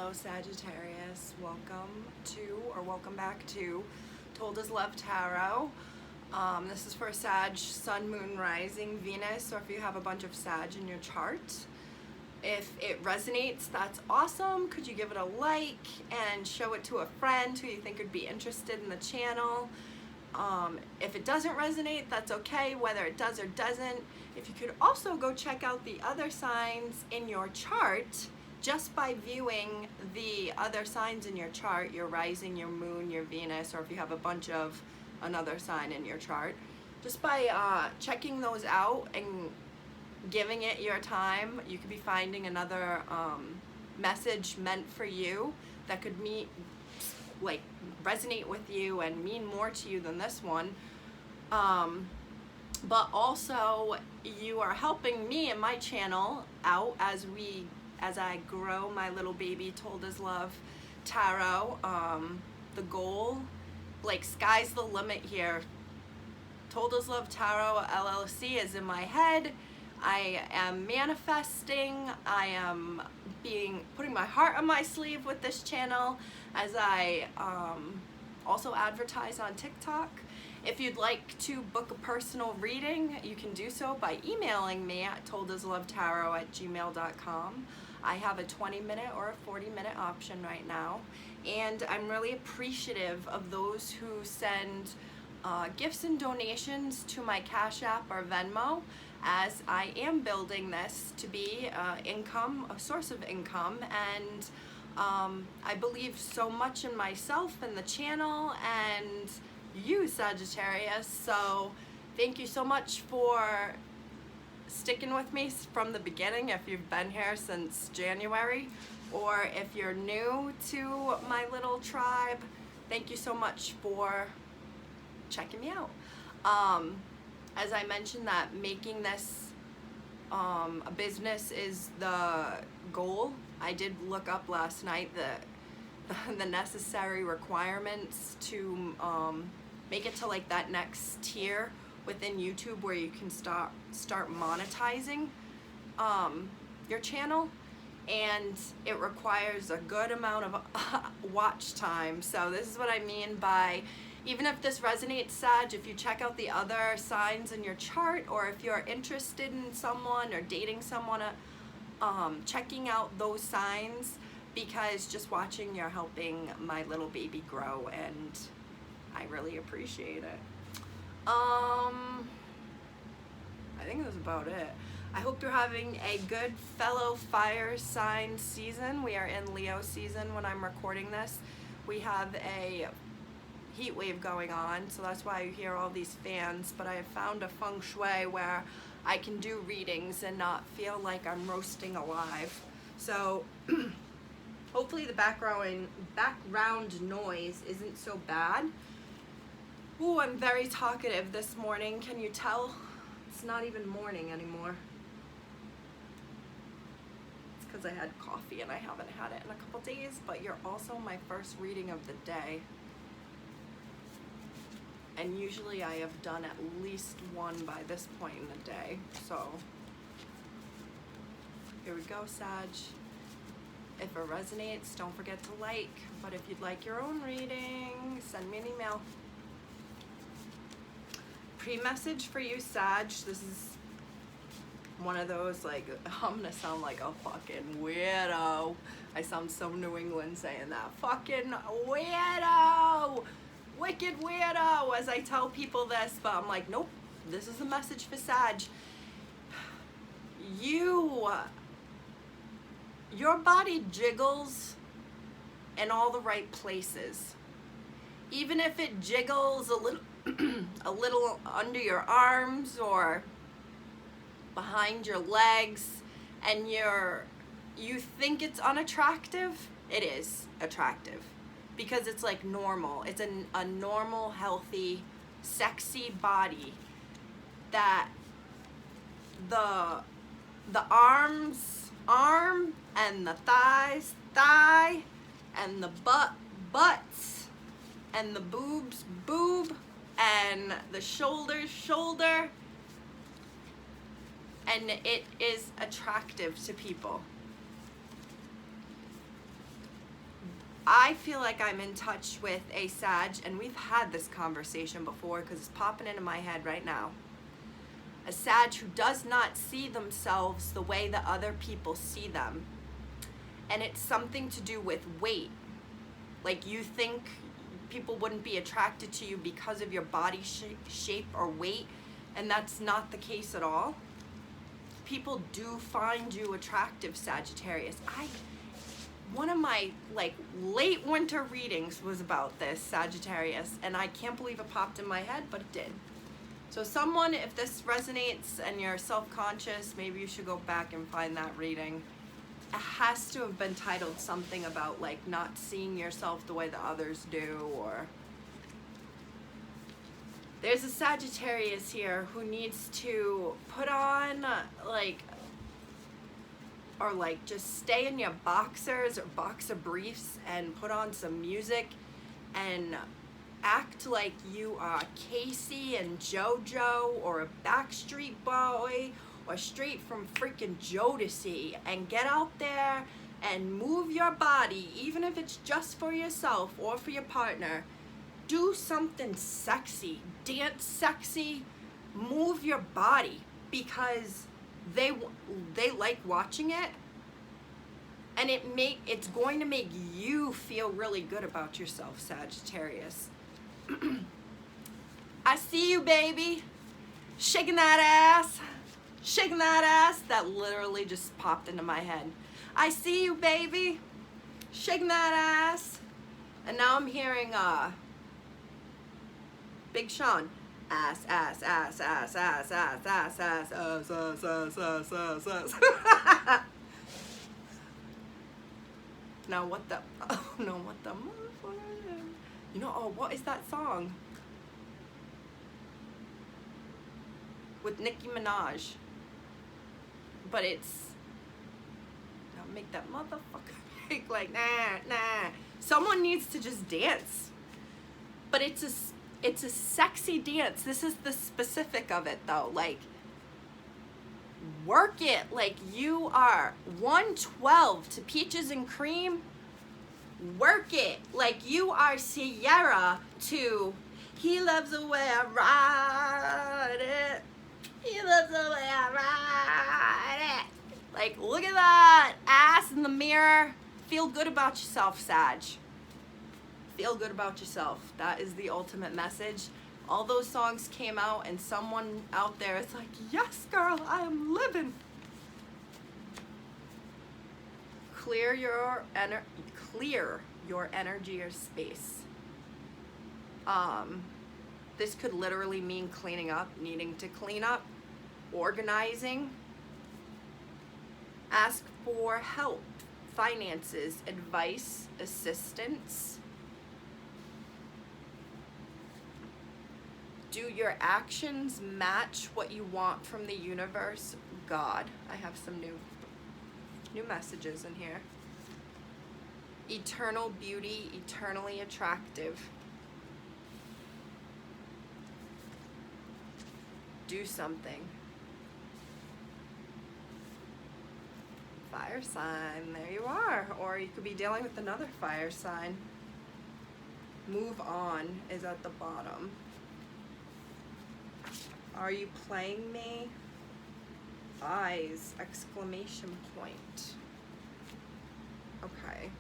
Hello Sagittarius, welcome back to Told As Love Tarot. This is for Sag, Sun, Moon, Rising, Venus, or if you have a bunch of Sag in your chart. If it resonates, that's awesome. Could you give it a like and show it to a friend who you think would be interested in the channel? If it doesn't resonate, that's okay, whether it does or doesn't. If you could also go check out the other signs in your chart, just by viewing the other signs in your chart, your rising, your moon, your Venus, or if you have a bunch of another sign in your chart, just by checking those out and giving it your time, you could be finding another message meant for you that could resonate with you and mean more to you than this one. But also you are helping me and my channel out as I grow my little baby Told As Love Tarot. The goal, sky's the limit here. Told As Love Tarot LLC is in my head. I am manifesting. I am putting my heart on my sleeve with this channel as I also advertise on TikTok. If you'd like to book a personal reading, you can do so by emailing me at toldaslovetarot@gmail.com. I have a 20-minute or a 40-minute option right now, and I'm really appreciative of those who send gifts and donations to my Cashapp or Venmo, as I am building this to be a source of income, and I believe so much in myself and the channel and you, Sagittarius. So thank you so much for sticking with me from the beginning, if you've been here since January, or if you're new to my little tribe, thank you so much for checking me out. As I mentioned, that making this a business is the goal. I did look up last night the necessary requirements to make it to that next tier within YouTube where you can start monetizing your channel, and it requires a good amount of watch time. So this is what I mean by, even if this resonates, Sag, if you check out the other signs in your chart, or if you're interested in someone or dating someone, checking out those signs, because just watching, you're helping my little baby grow, and I really appreciate it. I think that's about it. I hope you're having a good fellow fire sign season. We are in Leo season when I'm recording this. We have a heat wave going on, so that's why you hear all these fans, but I have found a feng shui where I can do readings and not feel like I'm roasting alive. So hopefully the background noise isn't so bad. Ooh, I'm very talkative this morning. Can you tell? It's not even morning anymore. It's because I had coffee and I haven't had it in a couple days, but you're also my first reading of the day. And usually I have done at least one by this point in the day. So here we go, Sag. If it resonates, don't forget to like. But if you'd like your own reading, send me an email. Pre-message for you, Sag. This is one of those, I'm gonna sound like a fucking weirdo. I sound so New England saying that. Fucking weirdo! Wicked weirdo, as I tell people this, but I'm like, nope, this is a message for Sag. Your body jiggles in all the right places. Even if it jiggles a little under your arms or behind your legs, and you think it's unattractive, it is attractive. Because it's normal. It's a normal, healthy, sexy body that the arm and the thigh and the butts and the boobs boob and the shoulder, and it is attractive to people. I feel like I'm in touch with a Sag, and we've had this conversation before because it's popping into my head right now. A Sag who does not see themselves the way that other people see them. And it's something to do with weight. Like, you think people wouldn't be attracted to you because of your body shape or weight, and that's not the case at all. People do find you attractive, Sagittarius. One of my like late winter readings was about this, Sagittarius, and I can't believe it popped in my head, but it did. So someone, if this resonates and you're self-conscious, maybe you should go back and find that reading. It has to have been titled something about like not seeing yourself the way that others do, or there's a Sagittarius here who needs to put on like, or like just stay in your boxers or boxer briefs and put on some music and act like you are Casey and JoJo or a Backstreet Boy or straight from freaking Jodeci, and get out there and move your body, even if it's just for yourself or for your partner. Do something sexy, dance sexy, move your body, because they like watching it, and it's going to make you feel really good about yourself, Sagittarius. I see you, baby, shaking that ass. Shaking that ass. That literally just popped into my head. I see you, baby, shaking that ass. And now I'm hearing Big Sean. Ass, ass, ass, ass, ass, ass, ass, ass, ass, ass, ass, ass, ass, ass. Now what the, oh no, what the motherfucker? You know, oh, what is that song? With Nicki Minaj. But it's, I'll make that motherfucker make like, nah. Someone needs to just dance. But it's a sexy dance. This is the specific of it though. Like, work it like you are 112 to Peaches and Cream. Work it like you are Sierra to He Loves the Way I Ride It. He loves the way I ride it. Like, look at that ass in the mirror. Feel good about yourself, Sag. Feel good about yourself. That is the ultimate message. All those songs came out, and someone out there is like, yes, girl, I am living. Clear your energy or space. This could literally mean cleaning up, needing to clean up, organizing. Ask for help, finances, advice, assistance. Do your actions match what you want from the universe? God, I have some new messages in here. Eternal beauty, eternally attractive. Do something. Fire sign, there you are. Or you could be dealing with another fire sign. Move on is at the bottom. Are you playing me? Eyes, exclamation point. Okay.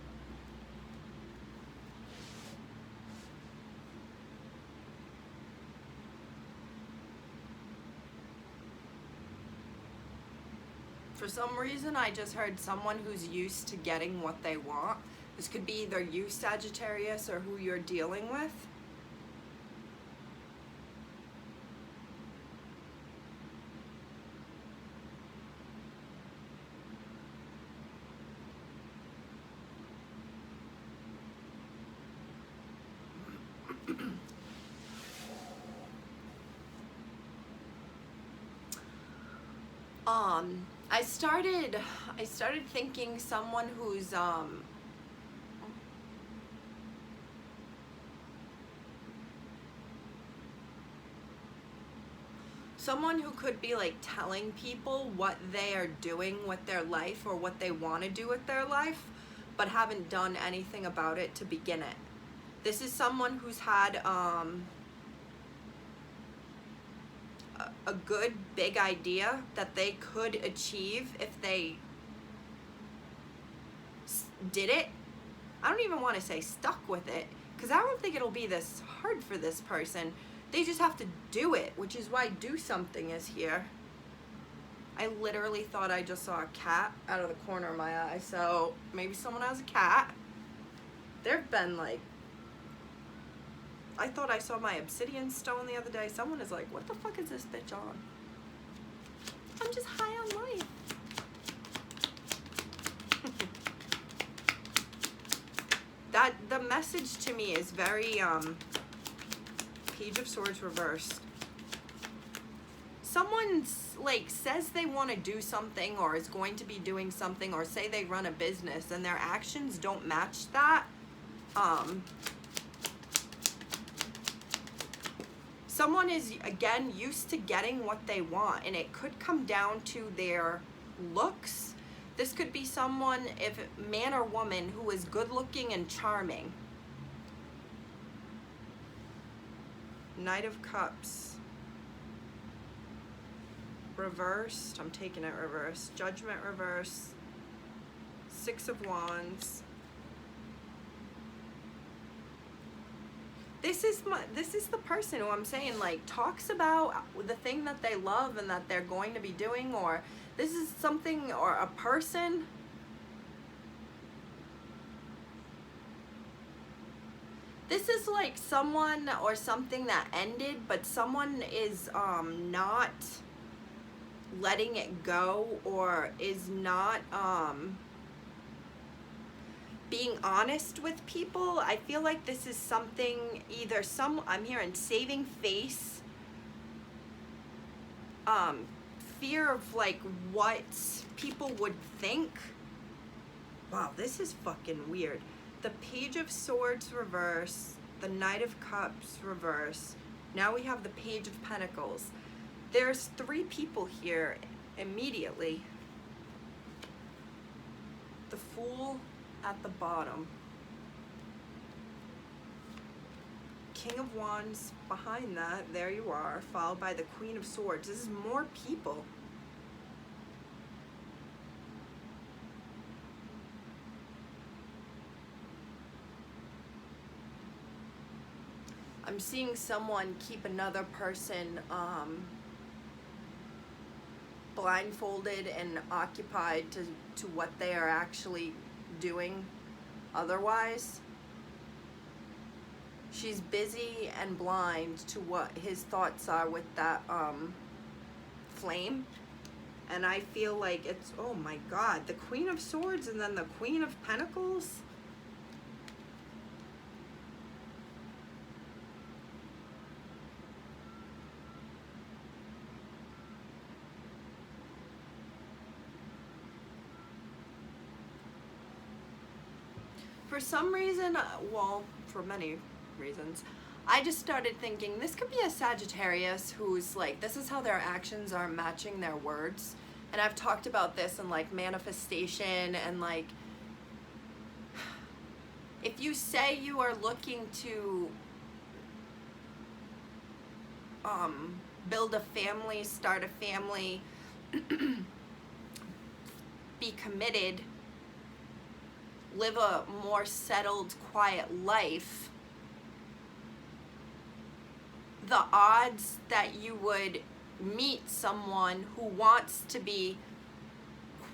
For some reason, I just heard someone who's used to getting what they want. This could be either you, Sagittarius, or who you're dealing with. I started thinking someone who's someone who could be like telling people what they are doing with their life or what they want to do with their life, but haven't done anything about it to begin it. This is someone who's had a good big idea that they could achieve if they did it. I don't even want to say stuck with it, because I don't think it'll be this hard for this person. They just have to do it, which is why do something is here. I literally thought I just saw a cat out of the corner of my eye, so maybe someone has a cat. There've been like, I thought I saw my obsidian stone the other day. Someone is like, what the fuck is this bitch on? I'm just high on life. The message to me is very, Page of Swords reversed. Someone's like says they want to do something or is going to be doing something, or say they run a business and their actions don't match that. Someone is, again, used to getting what they want, and it could come down to their looks. This could be someone, if man or woman, who is good looking and charming. Knight of Cups. Reversed. I'm taking it reversed. Judgment reversed. Six of Wands. This is the person who I'm saying, like, talks about the thing that they love and that they're going to be doing, or this is something, or a person. This is like someone or something that ended, but someone is not letting it go, or is not being honest with people. I feel like this is something, either I'm hearing saving face, fear of like what people would think. Wow, this is fucking weird. The Page of Swords reverse, the Knight of Cups reverse. Now we have the Page of Pentacles. There's three people here immediately. The Fool at the bottom. King of Wands behind that, there you are, followed by the Queen of Swords. This is more people. I'm seeing someone keep another person blindfolded and occupied to what they are actually doing otherwise. She's busy and blind to what his thoughts are with that flame. And I feel like it's, oh my God, the Queen of Swords and then the Queen of Pentacles. For some reason, well, for many reasons, I just started thinking this could be a Sagittarius who's like, this is how their actions are matching their words. And I've talked about this in like manifestation, and like, if you say you are looking to build a family, start a family, be committed, live a more settled, quiet life, the odds that you would meet someone who wants to be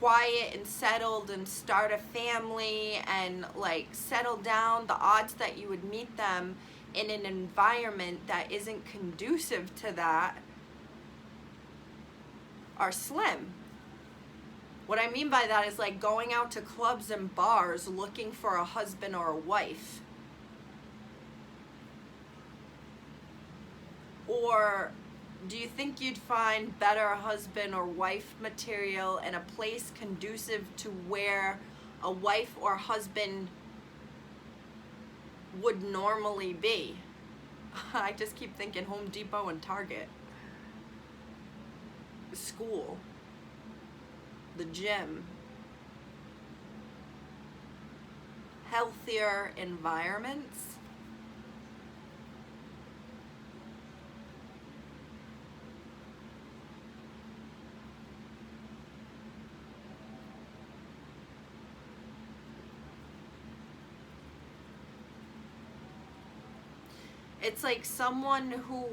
quiet and settled and start a family and like settle down, the odds that you would meet them in an environment that isn't conducive to that are slim. What I mean by that is like going out to clubs and bars looking for a husband or a wife. Or do you think you'd find better husband or wife material in a place conducive to where a wife or husband would normally be? I just keep thinking Home Depot and Target. School. The gym. healthier environments. It's like someone who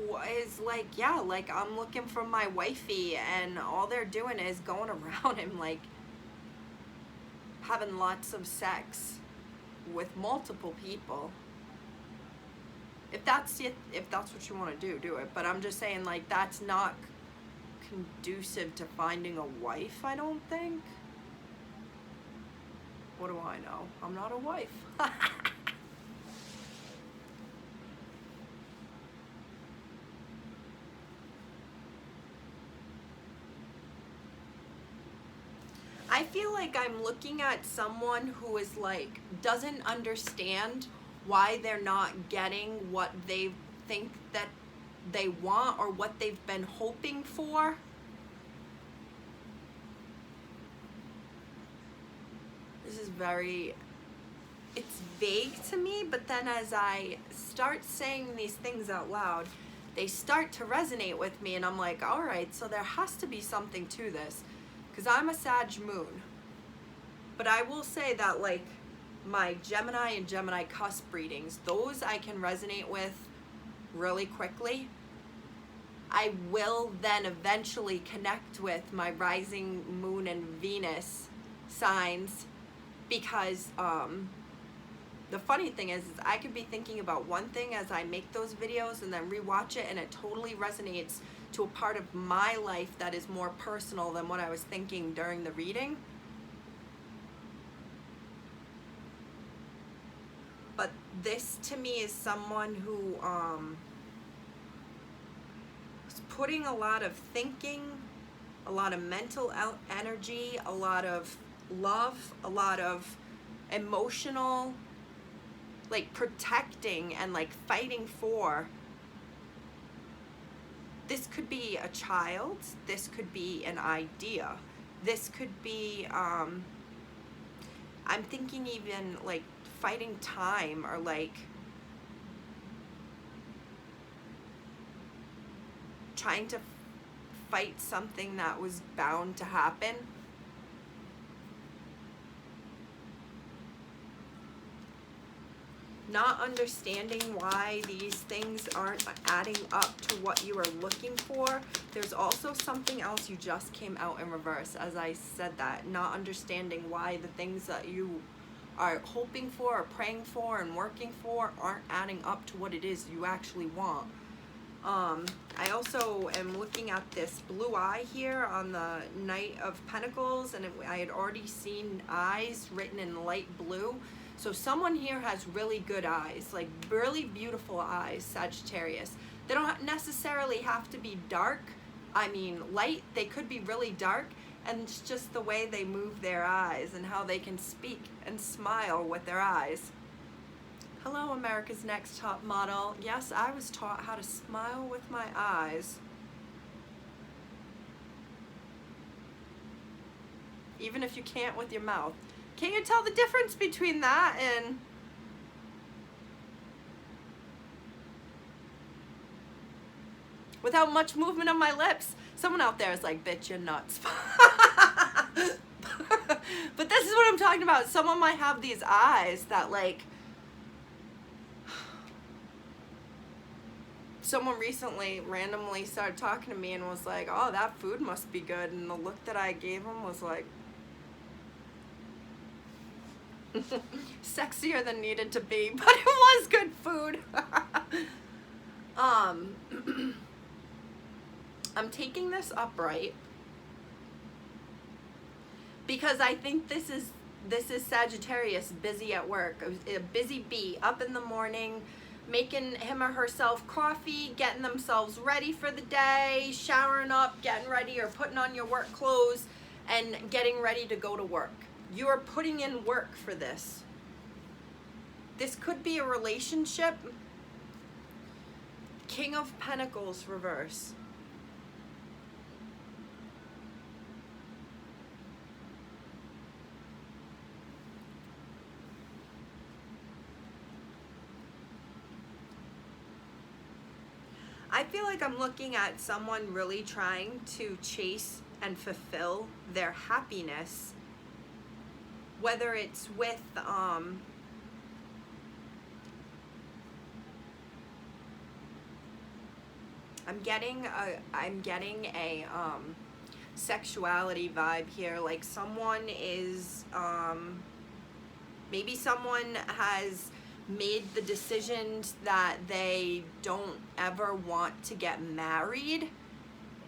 is like, yeah, like I'm looking for my wifey, and all they're doing is going around and like having lots of sex with multiple people. If that's it, if that's what you want to do it. But I'm just saying, like, that's not conducive to finding a wife, I don't think. What do I know? I'm not a wife. I feel like I'm looking at someone who is like, doesn't understand why they're not getting what they think that they want or what they've been hoping for. This is very, it's vague to me, but then as I start saying these things out loud, they start to resonate with me, and I'm like, all right, so there has to be something to this. Because I'm a Sag moon. But I will say that, like, my Gemini and Gemini cusp readings, those I can resonate with really quickly. I will then eventually connect with my rising moon and Venus signs, because the funny thing is I could be thinking about one thing as I make those videos and then rewatch it, and it totally resonates to a part of my life that is more personal than what I was thinking during the reading. But this to me is someone who is putting a lot of thinking, a lot of mental energy, a lot of love, a lot of emotional, like, protecting and like fighting for. This could be a child, this could be an idea, this could be, I'm thinking even like fighting time, or like trying to fight something that was bound to happen. Not understanding why these things aren't adding up to what you are looking for. There's also something else you just came out in reverse as I said that. Not understanding why the things that you are hoping for or praying for and working for aren't adding up to what it is you actually want. I also am looking at this blue eye here on the Knight of Pentacles, and I had already seen eyes written in light blue. So someone here has really good eyes, like really beautiful eyes, Sagittarius. They don't necessarily have to be dark. I mean, light, they could be really dark, and it's just the way they move their eyes and how they can speak and smile with their eyes. Hello, America's Next Top Model. Yes, I was taught how to smile with my eyes. Even if you can't with your mouth. Can't you tell the difference between that and without much movement of my lips? Someone out there is like, bitch, you're nuts. But this is what I'm talking about. Someone might have these eyes that, like, someone recently randomly started talking to me and was like, oh, that food must be good. And the look that I gave him was like, sexier than needed to be, but it was good food. I'm taking this upright because I think this is Sagittarius busy at work, a busy bee, up in the morning, making him or herself coffee, getting themselves ready for the day, showering up, getting ready, or putting on your work clothes and getting ready to go to work. You are putting in work for this. This could be a relationship. King of Pentacles reverse. I feel like I'm looking at someone really trying to chase and fulfill their happiness, whether it's with I'm getting a sexuality vibe here. Like someone is maybe someone has made the decision that they don't ever want to get married,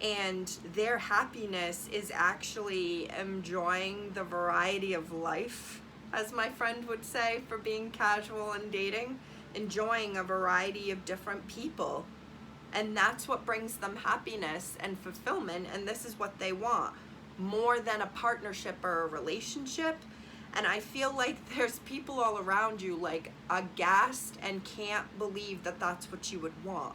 and their happiness is actually enjoying the variety of life, as my friend would say, for being casual and dating, enjoying a variety of different people. And that's what brings them happiness and fulfillment, and this is what they want, more than a partnership or a relationship. And I feel like there's people all around you like aghast and can't believe that that's what you would want.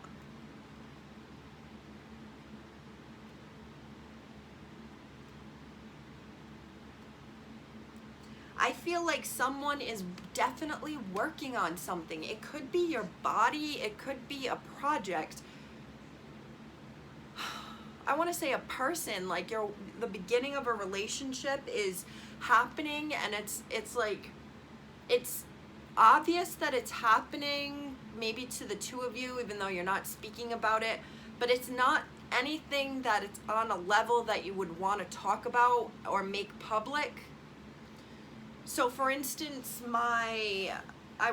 I feel like someone is definitely working on something. It could be your body, it could be a project. I want to say a person, like the beginning of a relationship is happening, and it's like, it's obvious that it's happening maybe to the two of you, even though you're not speaking about it, but it's not anything that it's on a level that you would want to talk about or make public. So for instance, I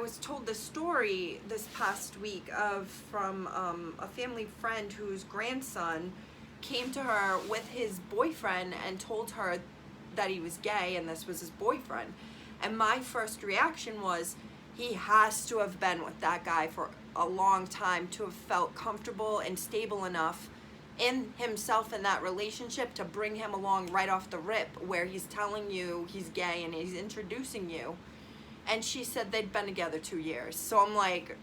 was told this story this past week from a family friend whose grandson came to her with his boyfriend and told her that he was gay and this was his boyfriend. And my first reaction was, he has to have been with that guy for a long time to have felt comfortable and stable enough in himself in that relationship to bring him along right off the rip, where he's telling you he's gay and he's introducing you. And she said they'd been together 2 years. So I'm like,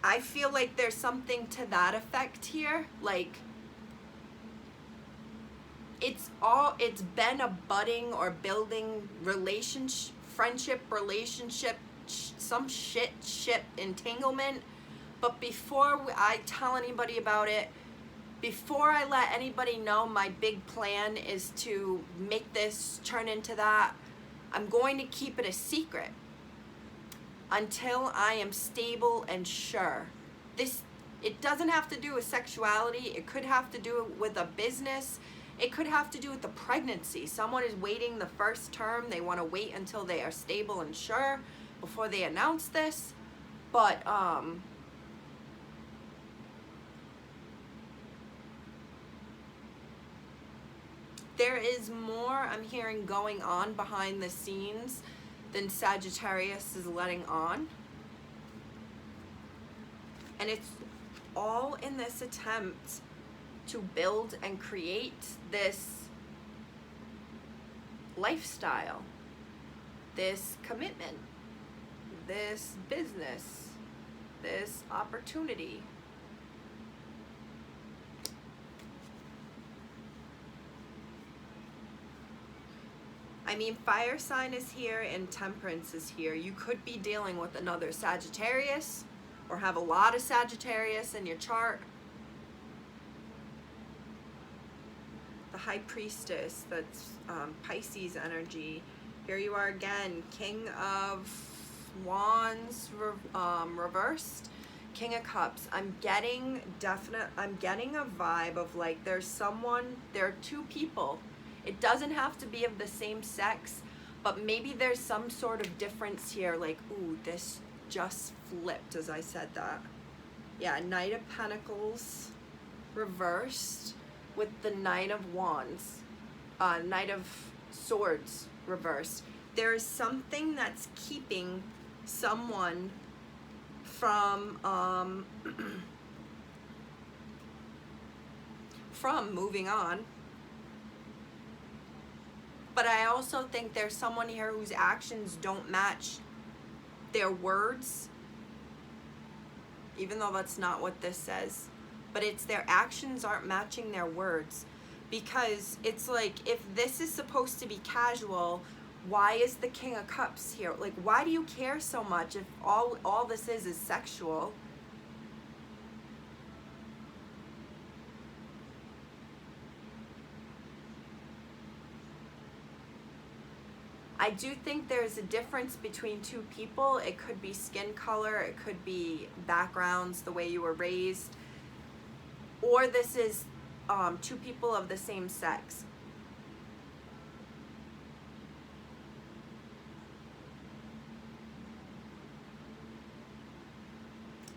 I feel like there's something to that effect here. Like, it's been a budding or building relationship, friendship, relationship, some shit entanglement. But before I tell anybody about it, before I let anybody know my big plan is to make this turn into that, I'm going to keep it a secret until I am stable and sure. It doesn't have to do with sexuality. It could have to do with a business. It could have to do with the pregnancy. Someone is waiting the first term. They want to wait until they are stable and sure before they announce this. But there is more, I'm hearing, going on behind the scenes than Sagittarius is letting on. And it's all in this attempt to build and create this lifestyle, this commitment, this business, this opportunity. I mean, fire sign is here and temperance is here. You could be dealing with another Sagittarius or have a lot of Sagittarius in your chart. The High Priestess, that's Pisces energy. Here you are again, King of Wands reversed, King of Cups. I'm getting a vibe of like there are two people. It doesn't have to be of the same sex, but maybe there's some sort of difference here, like, ooh, this just flipped as I said that. Yeah, Knight of Pentacles reversed with the Knight of Wands, Knight of Swords reversed. There is something that's keeping someone from from moving on. But I also think there's someone here whose actions don't match their words, even though that's not what this says. But it's their actions aren't matching their words. Because it's like, if this is supposed to be casual, why is the King of Cups here? Like, why do you care so much if all this is sexual? I do think there's a difference between two people. It could be skin color, it could be backgrounds, the way you were raised, or this is two people of the same sex.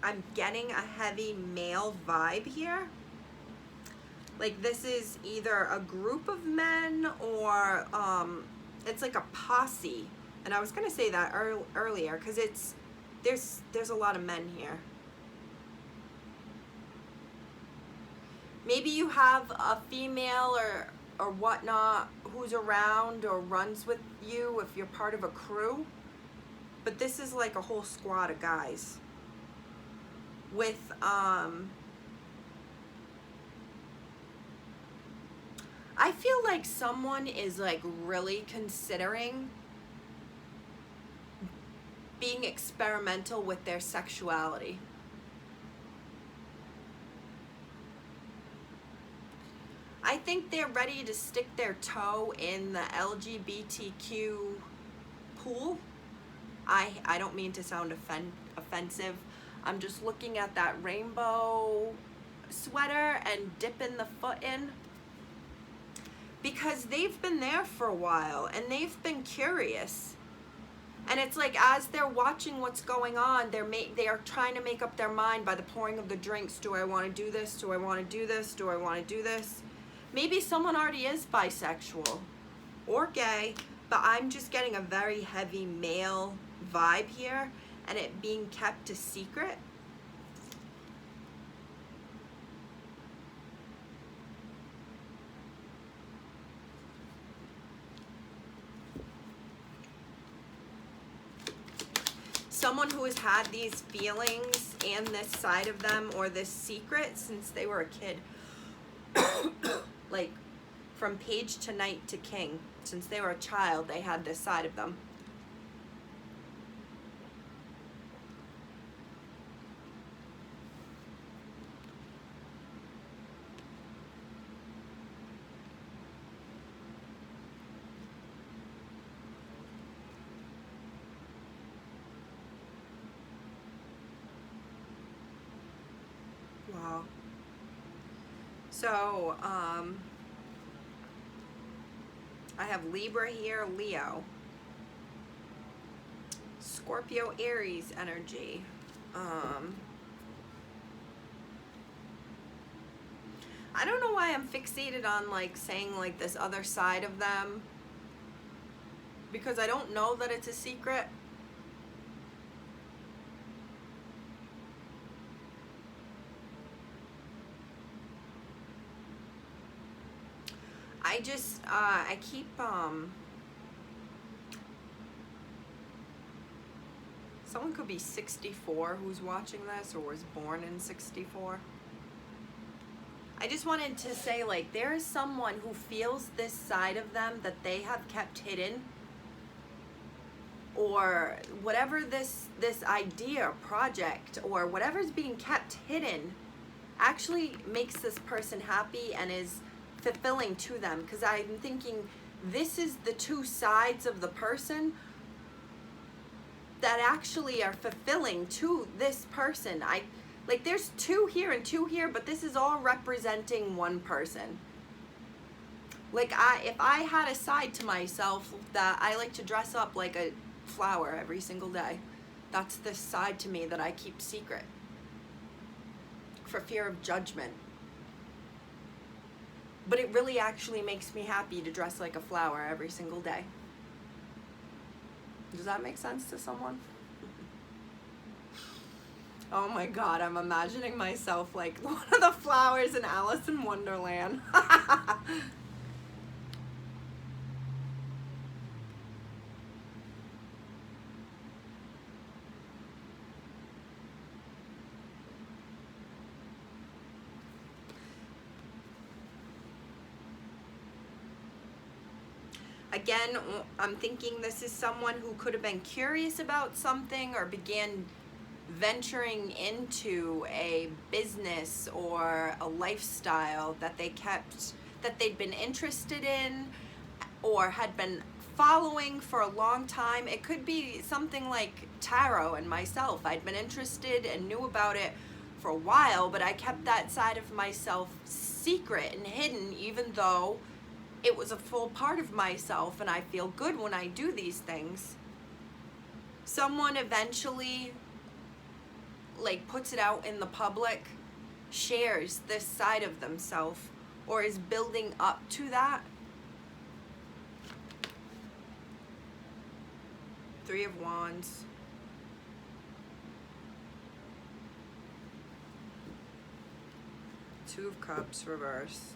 I'm getting a heavy male vibe here. Like this is either a group of men or it's like a posse. And I was gonna say that earlier because there's a lot of men here. Maybe you have a female or whatnot who's around or runs with you if you're part of a crew. But this is like a whole squad of guys with I feel like someone is like really considering being experimental with their sexuality. I think they're ready to stick their toe in the LGBTQ pool. I don't mean to sound offensive. I'm just looking at that rainbow sweater and dipping the foot in. Because they've been there for a while and they've been curious. And it's like as they're watching what's going on, they are trying to make up their mind by the pouring of the drinks. Do I want to do this? Do I want to do this? Do I want to do this? Maybe someone already is bisexual or gay, but I'm just getting a very heavy male vibe here and it being kept a secret. Someone who has had these feelings and this side of them or this secret since they were a kid. Like from page to knight to king. Since they were a child, they had this side of them. Wow. So, I have Libra here, Leo, Scorpio, Aries energy. I don't know why I'm fixated on like saying like this other side of them, because I don't know that it's a secret. I just, I keep, someone could be 64 who's watching this or was born in 64. I just wanted to say, like, there is someone who feels this side of them that they have kept hidden, or whatever this idea, project, or whatever's being kept hidden actually makes this person happy and is fulfilling to them, because I'm thinking this is the two sides of the person that actually are fulfilling to this person. Like there's two here and two here, but this is all representing one person. Like if I had a side to myself that I like to dress up like a flower every single day, that's the side to me that I keep secret for fear of judgment. But it really actually makes me happy to dress like a flower every single day. Does that make sense to someone? Oh my God, I'm imagining myself like one of the flowers in Alice in Wonderland. Again, I'm thinking this is someone who could have been curious about something or began venturing into a business or a lifestyle that they'd been interested in or had been following for a long time. It could be something like tarot and myself. I'd been interested and knew about it for a while, but I kept that side of myself secret and hidden, even though it was a full part of myself, and I feel good when I do these things. Someone eventually like puts it out in the public, shares this side of themselves, or is building up to that. Three of Wands. Two of Cups, reverse.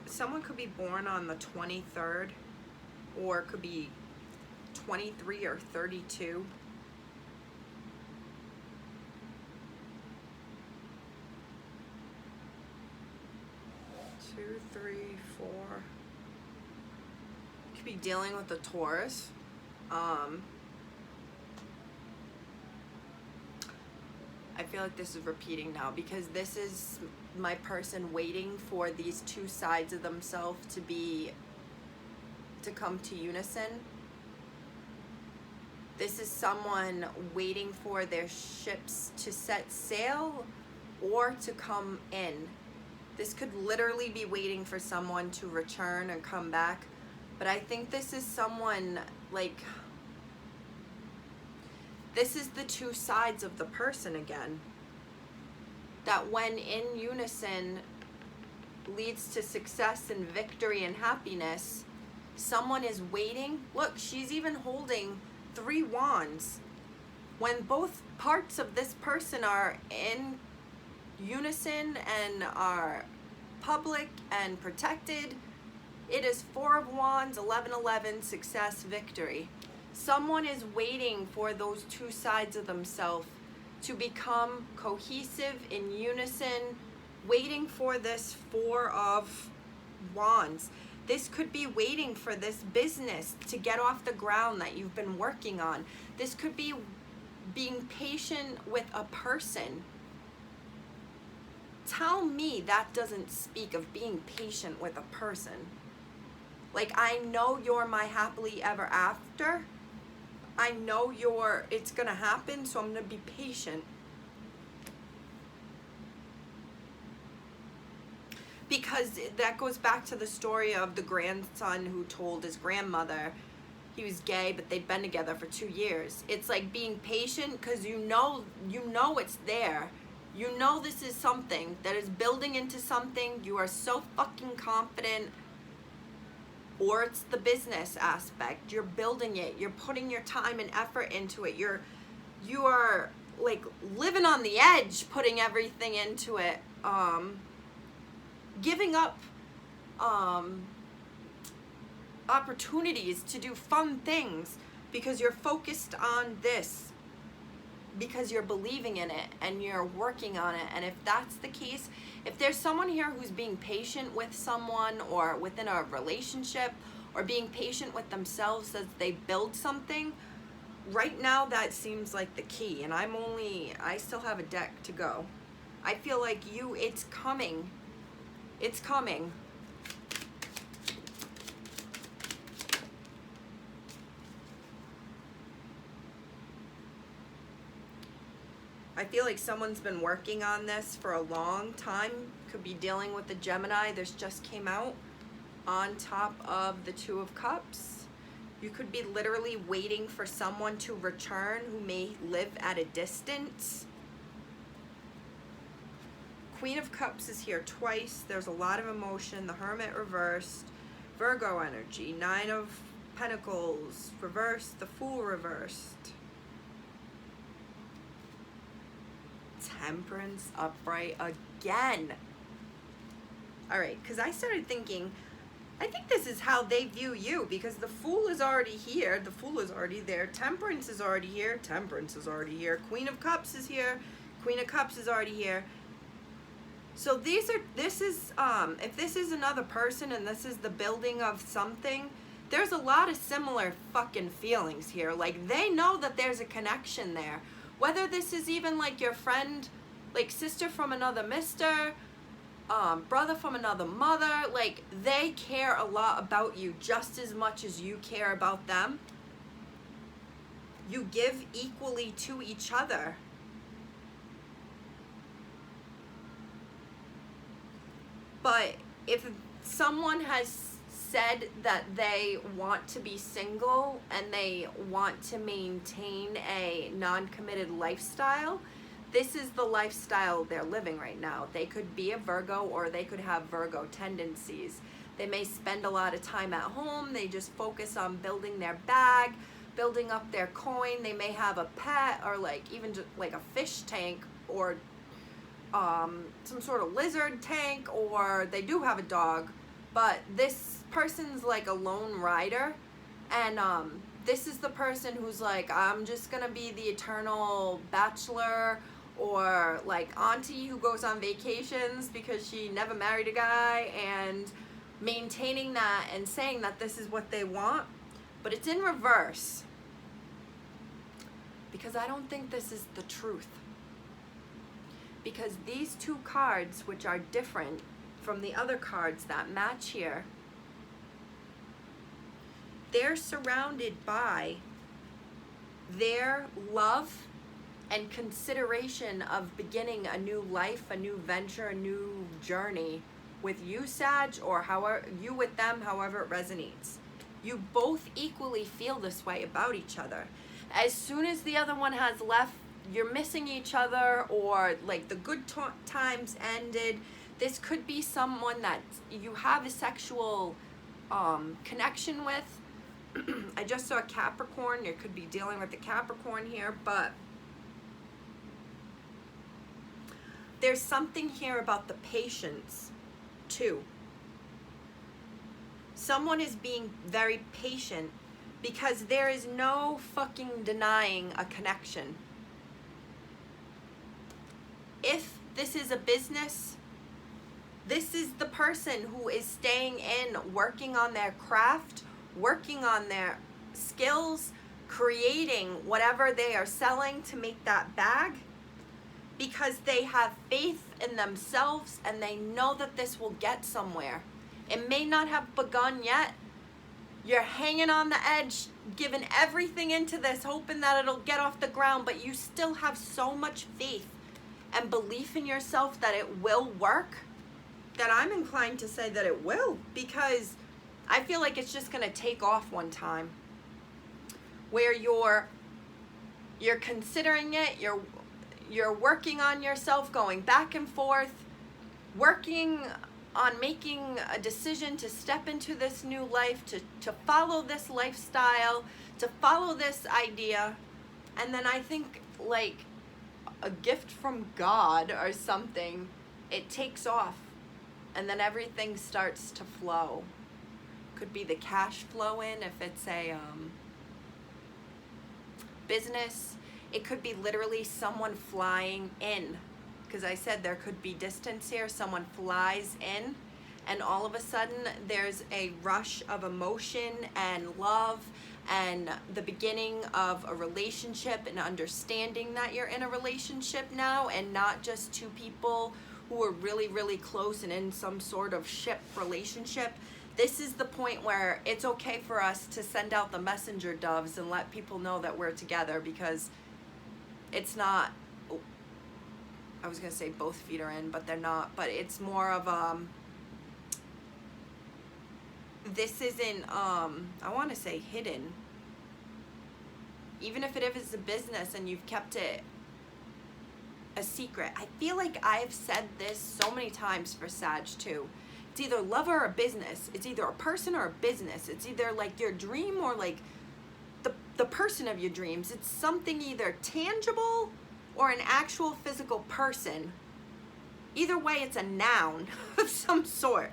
Someone could be born on the 23rd, or it could be 23 or 32. Two, three, four. Could be dealing with the Taurus. I feel like this is repeating now, because this is my person waiting for these two sides of themselves to come to unison. This is someone waiting for their ships to set sail or to come in. This could literally be waiting for someone to return or come back. But I think this is someone, like, this is the two sides of the person again. That when in unison leads to success and victory and happiness, someone is waiting. Look, she's even holding 3 wands. When both parts of this person are in unison and are public and protected, it is 4 of Wands, 11-11, success, victory. Someone is waiting for those two sides of themselves to become cohesive, in unison, waiting for this 4 of Wands. This could be waiting for this business to get off the ground that you've been working on. This could be being patient with a person. Tell me that doesn't speak of being patient with a person. Like, I know you're my happily ever after. I know it's gonna happen, so I'm gonna be patient. Because that goes back to the story of the grandson who told his grandmother he was gay, but they'd been together for 2 years. It's like being patient, because you know it's there. You know this is something that is building into something. You are so fucking confident. Or it's the business aspect. You're building it. You're putting your time and effort into it. You are like living on the edge, putting everything into it. Giving up opportunities to do fun things because you're focused on this. Because you're believing in it and you're working on it. And if that's the case, if there's someone here who's being patient with someone or within a relationship, or being patient with themselves as they build something, right now that seems like the key. And I still have a deck to go. I feel like it's coming. It's coming. I feel like someone's been working on this for a long time. Could be dealing with the Gemini. This just came out on top of the 2 of Cups. You could be literally waiting for someone to return who may live at a distance. Queen of Cups is here twice. There's a lot of emotion. The Hermit reversed. Virgo energy. 9 of Pentacles reversed. The Fool reversed. Temperance upright again. All right, because I started thinking, I think this is how they view you, because the Fool is already here. The Fool is already there. Temperance is already here. Temperance is already here. Queen of Cups is here. Queen of Cups is already here. So if this is another person and this is the building of something, there's a lot of similar fucking feelings here. Like, they know that there's a connection there. Whether this is even like your friend, like sister from another mister, brother from another mother, like they care a lot about you just as much as you care about them. You give equally to each other. But if someone has said that they want to be single and they want to maintain a non-committed lifestyle, this is the lifestyle they're living right now. They could be a Virgo, or they could have Virgo tendencies. They may spend a lot of time at home. They just focus on building their bag, building up their coin. They may have a pet, or like even just like a fish tank, or some sort of lizard tank, or they do have a dog. But this person's like a lone rider, and this is the person who's like, I'm just gonna be the eternal bachelor, or like auntie who goes on vacations because she never married a guy, and maintaining that and saying that this is what they want. But it's in reverse, because I don't think this is the truth. Because these two cards, which are different from the other cards that match here, they're surrounded by their love and consideration of beginning a new life, a new venture, a new journey with you, Sag, or however you with them, however it resonates. You both equally feel this way about each other. As soon as the other one has left, you're missing each other, or like the good times ended. This could be someone that you have a sexual connection with. I just saw a Capricorn. You could be dealing with a Capricorn here, but there's something here about the patience too. Someone is being very patient because there is no fucking denying a connection. If this is a business, this is the person who is staying in, working on their craft, working on their skills, creating whatever they are selling to make that bag, because they have faith in themselves and they know that this will get somewhere. It may not have begun yet. You're hanging on the edge, giving everything into this, hoping that it'll get off the ground, but you still have so much faith and belief in yourself that it will work, that I'm inclined to say that it will, because I feel like it's just gonna take off one time, where you're considering it, you're working on yourself, going back and forth, working on making a decision to step into this new life, to follow this lifestyle, to follow this idea. And then I think like a gift from God or something, it takes off, and then everything starts to flow. Could be the cash flow in if it's a business. It could be literally someone flying in, because I said there could be distance here. Someone flies in, and all of a sudden there's a rush of emotion and love and the beginning of a relationship, and understanding that you're in a relationship now, and not just two people who are really, really close and in some sort of ship relationship. This is the point where it's okay for us to send out the messenger doves and let people know that we're together, because it's not, I was gonna say both feet are in, but they're not. But it's more of this isn't I want to say hidden. Even if it is a business and you've kept it a secret. I feel like I've said this so many times for Sag too. It's either love or a business. It's either a person or a business. It's either like your dream or like the person of your dreams. It's something either tangible or an actual physical person. Either way, it's a noun of some sort.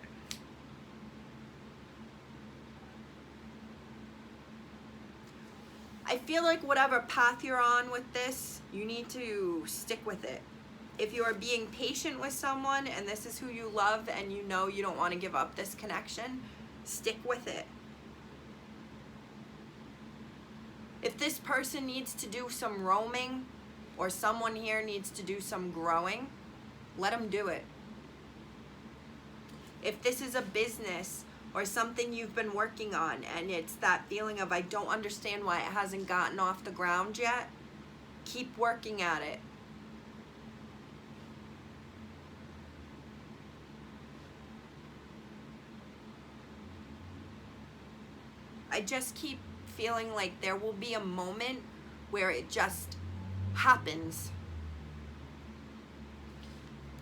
I feel like whatever path you're on with this, you need to stick with it. If you are being patient with someone and this is who you love and you know you don't want to give up this connection, stick with it. If this person needs to do some roaming, or someone here needs to do some growing, let them do it. If this is a business or something you've been working on and it's that feeling of I don't understand why it hasn't gotten off the ground yet, keep working at it. I just keep feeling like there will be a moment where it just happens.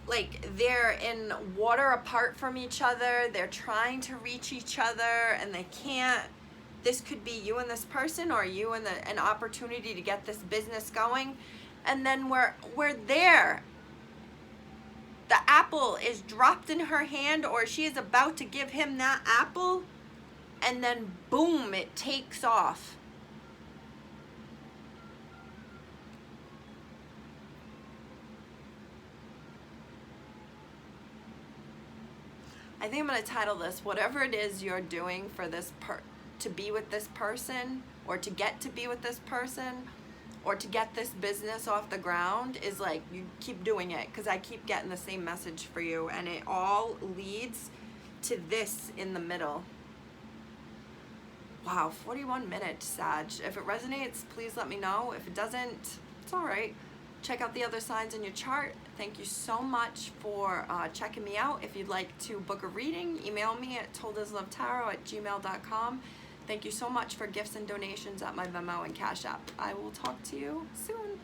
Like they're in water apart from each other, they're trying to reach each other and they can't. This could be you and this person, or you and an opportunity to get this business going, and then we're there. The apple is dropped in her hand, or she is about to give him that apple, and then boom, it takes off. I think I'm going to title this, whatever it is you're doing for this to be with this person, or to get to be with this person, or to get this business off the ground, is like, you keep doing it, because I keep getting the same message for you, and it all leads to this in the middle. Wow, 41 minutes, Sag. If it resonates, please let me know. If it doesn't, it's all right. Check out the other signs in your chart. Thank you so much for checking me out. If you'd like to book a reading, email me at toldaslovetarot@gmail.com. Thank you so much for gifts and donations at my Venmo and Cash App. I will talk to you soon.